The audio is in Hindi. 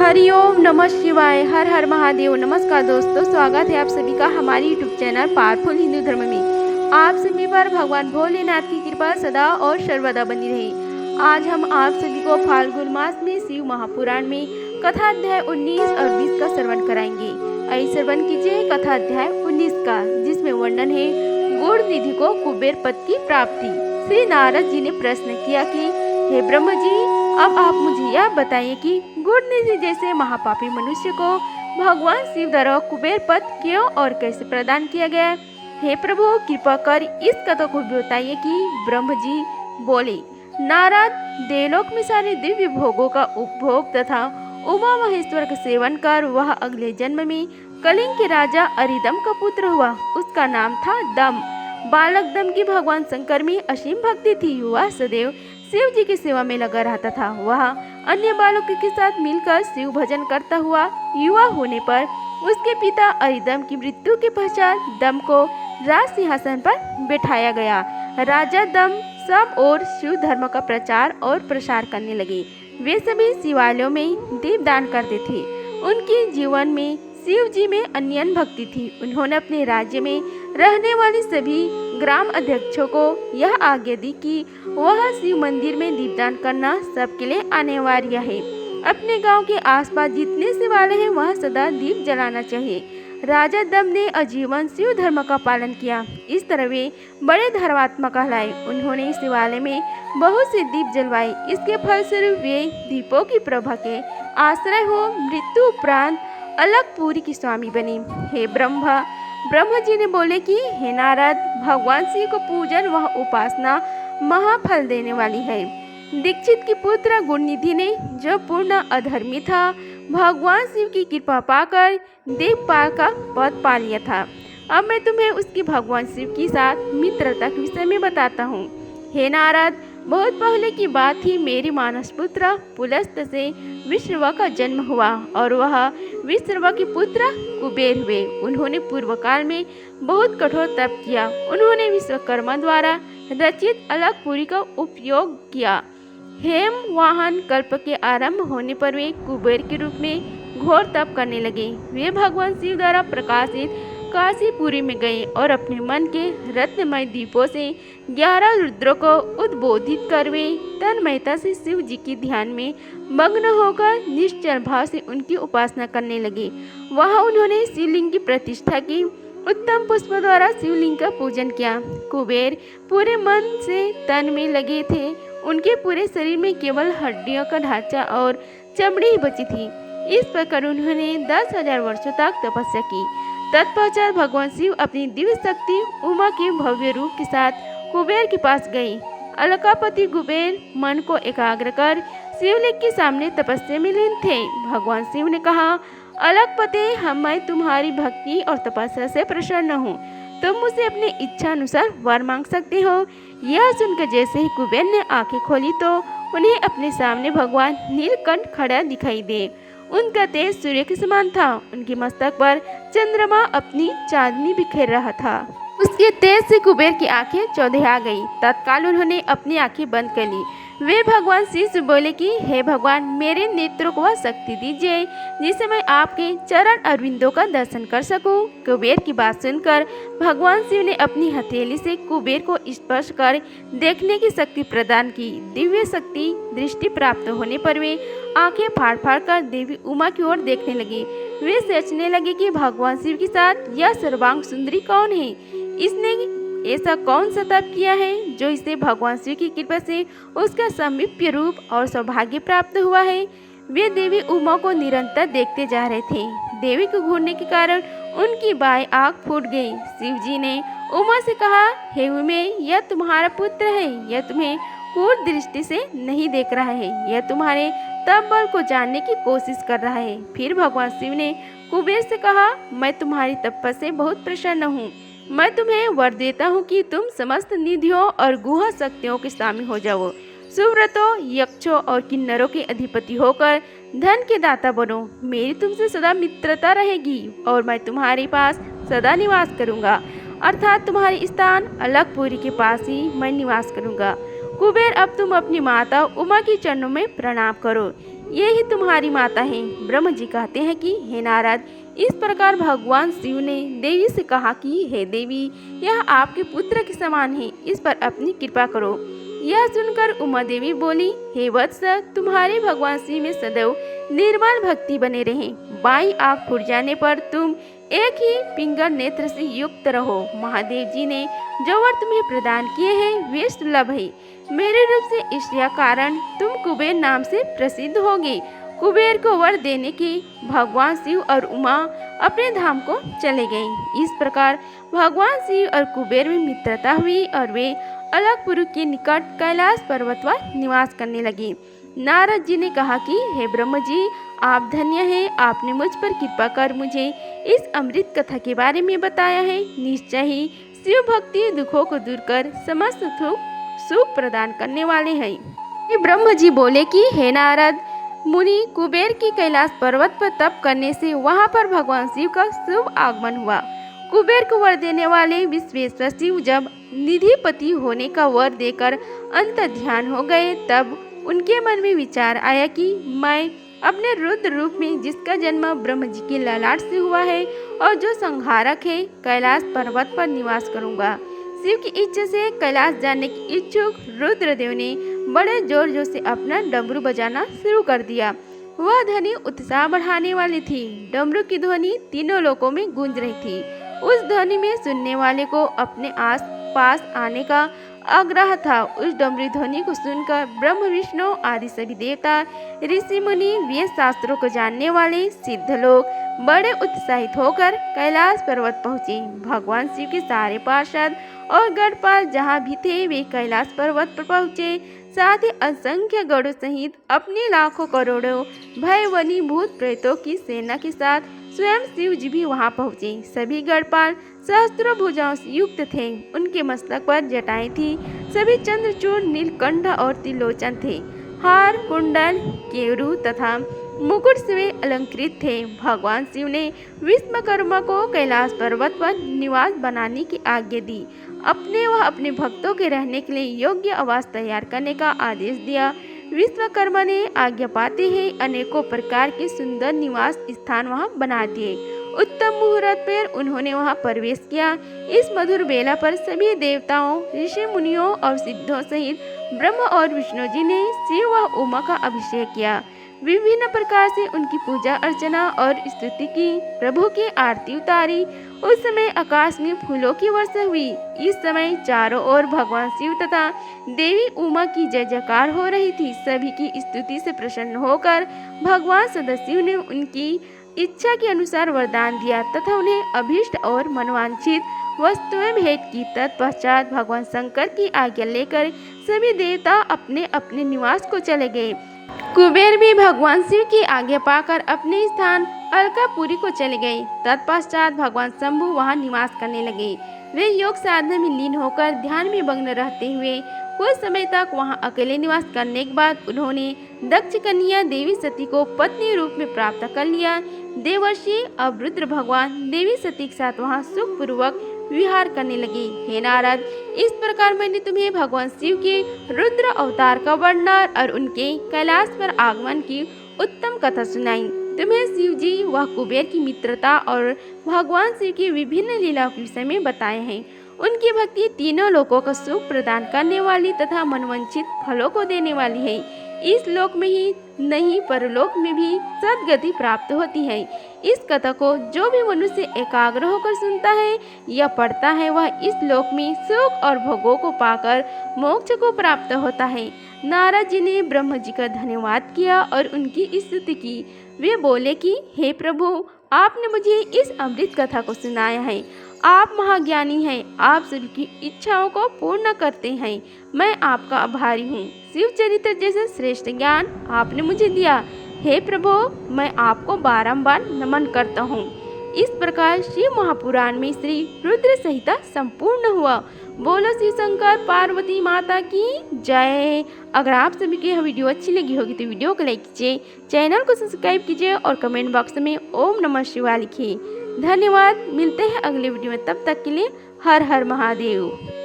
हरिओम नमः शिवाय। हर हर महादेव। नमस्कार दोस्तों, स्वागत है आप सभी का हमारी यूट्यूब चैनल पावरफुल हिंदू धर्म में। आप सभी पर भगवान भोलेनाथ की कृपा सदा और सर्वदा बनी रहे। आज हम आप सभी को फाल्गुन मास में शिव महापुराण में कथा अध्याय 19 और 20 का श्रवण कराएंगे। आइए श्रवण कीजिए कथा अध्याय 19 का, जिसमें वर्णन है गुड़ निधि को कुबेर पद की प्राप्ति। श्री नारद जी ने प्रश्न किया कि हे ब्रह्म जी, अब आप मुझे यह बताइए कि गुड़ निधि जैसे महापापी मनुष्य को भगवान शिव द्वारा कुबेर पद क्यों और कैसे प्रदान किया गया। हे प्रभु, कृपा कर इस कथा को भी बताइए कि ब्रह्म जी बोले, नारद, देवलोक में सारे दिव्य भोगों का उपभोग तथा उमा महेश्वर का सेवन कर वह अगले जन्म में कलिंग के राजा अरिदम का पुत्र हुआ। उसका नाम था दम। बालक दम की भगवान शंकर में असीम भक्ति थी। वह सदैव शिव जी की सेवा में लगा रहता था। वह अन्य बालकों के साथ मिलकर शिव भजन करता हुआ युवा होने पर उसके पिता अरिदम की मृत्यु के पश्चात दम को राज सिंहासन पर बैठाया गया। राजा दम सब और शिव धर्म का प्रचार और प्रसार करने लगे। वे सभी शिवालयों में दीपदान करते थे। उनके जीवन में शिव जी में अन्यन भक्ति थी। उन्होंने अपने राज्य में रहने वाले सभी ग्राम अध्यक्षों को यह आज्ञा दी कि वह शिव मंदिर में दीपदान करना सबके लिए अनिवार्य है। अपने गांव के आसपास जितने शिवालय हैं वहाँ सदा दीप जलाना चाहिए। राजा दम ने आजीवन शिव धर्म का पालन किया। इस तरह वे बड़े धर्मात्मा कहलाए। उन्होंने शिवालय में बहुत से दीप जलवाए। इसके फलस्वरूप वे दीपों की प्रभा के आश्रय हो मृत्यु उपरांत अलगपुरी की स्वामी बने। हे ब्रह्मा जी ने बोले कि हे नारद, भगवान शिव को पूजन वह उपासना महाफल देने वाली है। दीक्षित की पुत्र गुणनिधि ने, जो पूर्ण अधर्मी था, भगवान शिव की कृपा पाकर देवपाल का पद पा लिया था। अब मैं तुम्हें उसकी भगवान शिव के साथ मित्रता के विषय में बताता हूँ। हे नारद, बहुत पहले की बात ही मेरी मानस पुत्र पुलस्त से विश्रवा का जन्म हुआ और वह विश्रवा के पुत्र कुबेर हुए। उन्होंने पूर्व काल में बहुत कठोर तप किया। उन्होंने विश्वकर्मा द्वारा रचित अलगपुरी का उपयोग किया। हेम वाहन कल्प के आरंभ होने पर वे कुबेर के रूप में घोर तप करने लगे। वे भगवान शिव द्वारा प्रकाशित काशीपुरी में गए और अपने मन के रत्नमय दीपों से 11 रुद्रों को उद्बोधित कर वे तन्मयता से शिव जी के ध्यान में मग्न होकर निश्चल भाव से उनकी उपासना करने लगे। वहाँ उन्होंने शिवलिंग की प्रतिष्ठा की। उत्तम पुष्प द्वारा शिवलिंग का पूजन किया। कुबेर पूरे मन से तन में लगे थे। उनके पूरे शरीर में केवल हड्डियों का ढांचा और चमड़ी ही बची थी। इस प्रकार उन्होंने 10,000 वर्षों तक तपस्या की। तत्पश्चात भगवान शिव अपनी दिव्य शक्ति उमा के भव्य रूप के साथ कुबेर के पास गए। अलकापति कुबेर मन को एकाग्र कर शिवलिंग के सामने तपस्या में लीन थे। भगवान शिव ने कहा, अलकपते, मैं तुम्हारी भक्ति और तपस्या से प्रसन्न हूँ। तुम मुझसे अपनी इच्छा अनुसार वर मांग सकते हो। यह सुनकर जैसे ही कुबेर ने आंखें खोली तो उन्हें अपने सामने भगवान नीलकंठ खड़ा दिखाई दे। उनका तेज सूर्य के समान था। उनके मस्तक पर चंद्रमा अपनी चांदनी बिखेर रहा था। उसके तेज से कुबेर की आंखें चौंधिया गई। तत्काल उन्होंने अपनी आंखें बंद कर ली। वे भगवान शिव से बोले कि हे भगवान, मेरे नेत्रों को वह शक्ति दीजिए जिससे मैं आपके चरण अरविंदों का दर्शन कर सकूं। कुबेर की बात सुनकर भगवान शिव ने अपनी हथेली से कुबेर को स्पर्श कर देखने की शक्ति प्रदान की। दिव्य शक्ति दृष्टि प्राप्त होने पर वे आंखें फाड़ फाड़ कर देवी उमा की ओर देखने लगे। वे सोचने लगे कि भगवान शिव के साथ यह सर्वांग सुंदरी कौन है। इसने ऐसा कौन सा तप किया है जो इसे भगवान शिव की कृपा से उसका समीप्य रूप और सौभाग्य प्राप्त हुआ है। वे देवी उमा को निरंतर देखते जा रहे थे। देवी को घूरने के कारण उनकी बाएं आंख फूट गई। शिव जी ने उमा से कहा, हे उमे, यह तुम्हारा पुत्र है। यह तुम्हें क्रूर दृष्टि से नहीं देख रहा है। यह तुम्हारे तप बल को जानने की कोशिश कर रहा है। फिर भगवान शिव ने कुबेर से कहा, मैं तुम्हारी तपस्या से बहुत प्रसन्न हूँ। मैं तुम्हें वर देता हूँ कि तुम समस्त निधियों और गुहा शक्तियों के स्वामी हो जाओ। सुव्रतों, यक्षों और किन्नरों के अधिपति होकर धन के दाता बनो। मेरी तुमसे सदा मित्रता रहेगी और मैं तुम्हारे पास सदा निवास करूँगा। अर्थात तुम्हारे स्थान अलगपुरी के पास ही मैं निवास करूँगा। कुबेर, अब तुम अपनी माता उमा के चरणों में प्रणाम करो। ये ही तुम्हारी माता है। ब्रह्म जी कहते हैं कि हे नारद, इस प्रकार भगवान शिव ने देवी से कहा कि हे देवी, यह आपके पुत्र के समान है, इस पर अपनी कृपा करो। यह सुनकर उमा देवी बोली, हे वत्स, तुम्हारे भगवान शिव में सदैव निर्मल भक्ति बने रहे। बाईं आँख फूट जाने पर तुम एक ही पिंगल नेत्र से युक्त रहो। महादेव जी ने जो वर तुम्हें प्रदान किए हैं वे सुलभ है। मेरे रूप से इसलिए कारण तुम कुबेर नाम से प्रसिद्ध होगे। कुबेर को वर देने के भगवान शिव और उमा अपने धाम को चले गए। इस प्रकार भगवान शिव और कुबेर में मित्रता हुई और वे अलकपुर के निकट कैलाश पर्वत पर निवास करने लगे। नारद जी ने कहा कि हे ब्रह्म जी, आप धन्य हैं, आपने मुझ पर कृपा कर मुझे इस अमृत कथा के बारे में बताया है। निश्चय ही शिव भक्ति दुखों को दूर कर समस्त सुख प्रदान करने वाले हैं। ब्रह्म जी बोले कि हे नारद मुनि, कुबेर की कैलाश पर्वत पर तप करने से वहां पर भगवान शिव का शुभ आगमन हुआ। कुबेर को वर देने वाले विश्वेश्वर शिव जब निधिपति होने का वर देकर अंत ध्यान हो गए, तब उनके मन में विचार आया कि मैं अपने रुद्र रूप में, जिसका जन्म ब्रह्म जी के ललाट से हुआ है और जो संहारक है, कैलाश पर्वत पर निवास करूंगा। शिव की इच्छा से कैलाश जाने की इच्छुक रुद्रदेव ने बड़े जोर जोर से अपना डमरू बजाना शुरू कर दिया। वह ध्वनि उत्साह बढ़ाने वाली थी। डमरू की ध्वनि तीनों लोकों में गूंज रही थी। उस ध्वनि में सुनने वाले को अपने आस पास आने का आग्रह था। उस डमरू ध्वनि को सुनकर ब्रह्म विष्णु आदि सभी देवता, ऋषि मुनि, वेद शास्त्रों को जानने वाले सिद्ध लोग बड़े उत्साहित होकर कैलाश पर्वत पहुँचे। भगवान शिव के सारे पार्षद और गढ़पाल जहाँ भी थे वे कैलाश पर्वत पर पहुँचे। साथ ही असंख्य गढ़ों सहित अपने लाखों करोड़ों भयवनी भूत प्रेतों की सेना के साथ स्वयं शिव जी भी वहां पहुंचे। सभी गढ़पाल सहस्त्रों भुजाओं से युक्त थे। उनके मस्तक पर जटाएं थी। सभी चंद्रचूड़, नीलकंठ और त्रिलोचन थे। हार, कुंडल, केरू तथा मुकुट से वे अलंकृत थे। भगवान शिव ने विश्वकर्मा को कैलाश पर्वत पर निवास बनाने की आज्ञा दी। अपने भक्तों के रहने के लिए योग्य आवास तैयार करने का आदेश दिया। विश्वकर्मा ने आज्ञा पाते ही अनेकों प्रकार के सुंदर निवास स्थान वहां बना दिए। उत्तम मुहूर्त पर उन्होंने वहां प्रवेश किया। इस मधुर बेला पर सभी देवताओं, ऋषि मुनियों और सिद्धों सहित ब्रह्मा और विष्णु जी ने शिव व उमा का अभिषेक किया। विभिन्न प्रकार से उनकी पूजा अर्चना और स्तुति की। प्रभु की आरती उतारी। उस समय आकाश में फूलों की वर्षा हुई। इस समय चारों ओर भगवान शिव तथा देवी उमा की जय जयकार हो रही थी। सभी की स्तुति से प्रसन्न होकर भगवान सदाशिव ने उनकी इच्छा के अनुसार वरदान दिया तथा उन्हें अभीष्ट और मनवांछित वस्तुएं भेंट की। तत्पश्चात भगवान शंकर की आज्ञा लेकर सभी देवता अपने अपने निवास को चले गए। कुबेर भी भगवान शिव की आज्ञा पाकर अपने स्थान अलकापुरी को चले गए। तत्पश्चात भगवान शंभु वहां निवास करने लगे। वे योग साधना में लीन होकर ध्यान में मग्न रहते हुए कुछ समय तक वहां अकेले निवास करने के बाद उन्होंने दक्ष कन्या देवी सती को पत्नी रूप में प्राप्त कर लिया। देवर्षि अब रुद्र भगवान देवी सती के साथ वहां सुखपूर्वक विहार करने लगे। हे नारद, इस प्रकार मैंने तुम्हें भगवान शिव के रुद्र अवतार का वर्णन और उनके कैलाश पर आगमन की उत्तम कथा सुनाई। तुम्हें शिव जी व कुबेर की मित्रता और भगवान शिव की विभिन्न लीलाओं के विषय में बताए हैं। उनकी भक्ति तीनों लोकों को सुख प्रदान करने वाली तथा मनवांछित फलों को देने वाली है। इस लोक में ही नहीं परलोक में भी सद्गति प्राप्त होती है। इस कथा को जो भी मनुष्य एकाग्र होकर सुनता है या पढ़ता है वह इस लोक में सुख और भोगों को पाकर मोक्ष को प्राप्त होता है। नारद जी ने ब्रह्म जी का धन्यवाद किया और उनकी स्तुति की। वे बोले कि हे प्रभु, आपने मुझे इस अमृत कथा को सुनाया है। आप महाज्ञानी हैं। आप सभी की इच्छाओं को पूर्ण करते हैं। मैं आपका आभारी हूँ। शिव चरित्र जैसे श्रेष्ठ ज्ञान आपने मुझे दिया। हे प्रभु, मैं आपको बारंबार नमन करता हूँ। इस प्रकार शिव महापुराण में श्री रुद्र संहिता संपूर्ण हुआ। बोलो शिव शंकर पार्वती माता की जय। अगर आप सभी की यह वीडियो अच्छी लगी होगी तो वीडियो को लाइक कीजिए, चैनल को सब्सक्राइब कीजिए और कमेंट बॉक्स में ओम नमः शिवाय लिखिए। धन्यवाद। मिलते हैं अगले वीडियो में। तब तक के लिए हर हर महादेव।